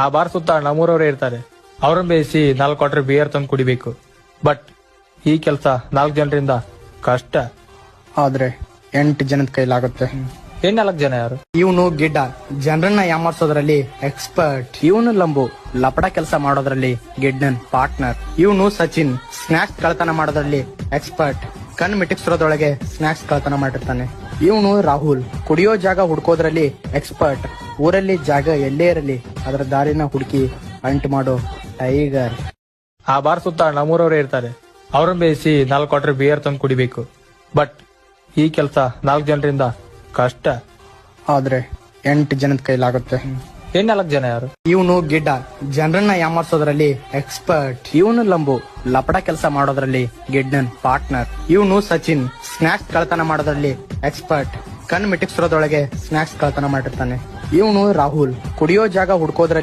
ಆ ಬಾರ್ ಸುತ್ತ ನಮ್ಮೂರವರೇ ಇರ್ತಾರೆ. ಅವ್ರನ್ನ ಬೇಯಿಸಿ 4 ಕ್ವಾರ್ಟರ್ ಬಿಯರ್ ತಂದು ಕುಡಿಬೇಕು. ಬಟ್ ಈ ಕೆಲಸ 4 ಜನರಿಂದ ಕಷ್ಟ. ಆದ್ರೆ 8 ಜನದ ಕೈಲಾಗುತ್ತೆ. 4 ಜನ ಯಾರು? ಇವನು ಗಿಡ್ಡ, ಜನರನ್ನ ಯಾಮಾರ್ಸೋದ್ರಲ್ಲಿ ಎಕ್ಸ್ಪರ್ಟ್. ಇವನು ಲಂಬು, ಲಪಡ ಕೆಲಸ ಮಾಡೋದ್ರಲ್ಲಿ ಗಿಡ್ಡನ್ ಪಾರ್ಟ್ನರ್. ಇವನು ಸಚಿನ್, ಸ್ನಾಕ್ಸ್ ಕಳ್ತನ ಮಾಡೋದ್ರಲ್ಲಿ ಎಕ್ಸ್ಪರ್ಟ್. ಕಣ್ ಮಿಟಿಕ್ಸೋದ್ರೊಳಗೆ ಸ್ನಾಕ್ಸ್ ಕಳ್ತನ ಮಾಡಿರ್ತಾನೆ. ಇವನು ರಾಹುಲ್, ಕುಡಿಯೋ ಜಾಗ ಹುಡ್ಕೋದ್ರಲ್ಲಿ ಎಕ್ಸ್ಪರ್ಟ್. ಊರಲ್ಲಿ ಜಾಗ ಎಲ್ಲೇ ಇರಲಿ ಅದರ ದಾರಿನ ಹುಡುಕಿ ಅಂಟ್ ಮಾಡೋ ಟೈಗರ್. ಆ ಬಾರ್ ಸುತ್ತ ನಮ್ಮೂರವರೇ ಇರ್ತಾರೆ. ಅವ್ರನ್ನ ಬೇಯಿಸಿ 4 ಕ್ವಾರ್ಟರ್ ಬಿಯರ್ ತಂದು ಕುಡಿಬೇಕು. ಬಟ್ ಈ ಕೆಲಸ 4 ಜನರಿಂದ ಕಷ್ಟ. ಆದ್ರೆ 8 ಜನದ ಕೈಲಾಗುತ್ತೆ. 4 ಜನ ಯಾರು? ಇವನು ಗಿಡ್ಡ, ಜನರನ್ನ ಯಾಮಾರ್ಸೋದ್ರಲ್ಲಿ ಎಕ್ಸ್ಪರ್ಟ್. ಇವನು ಲಂಬು, ಲಪಡ ಕೆಲಸ ಮಾಡೋದ್ರಲ್ಲಿ ಗಿಡ್ಡನ್ ಪಾರ್ಟ್ನರ್. ಇವನು ಸಚಿನ್, ಸ್ನಾಕ್ಸ್ ಕಳ್ತನ ಮಾಡೋದ್ರಲ್ಲಿ ಎಕ್ಸ್ಪರ್ಟ್. ಕಣ್ ಮಿಟಿಕ್ಸೋದ್ರೊಳಗೆ ಸ್ನಾಕ್ಸ್ ಕಳ್ತನ ಮಾಡಿರ್ತಾನೆ. ಇವನು ರಾಹುಲ್, ಕುಡಿಯೋ ಜಾಗ ಹುಡ್ಕೋದ್ರಲ್ಲಿ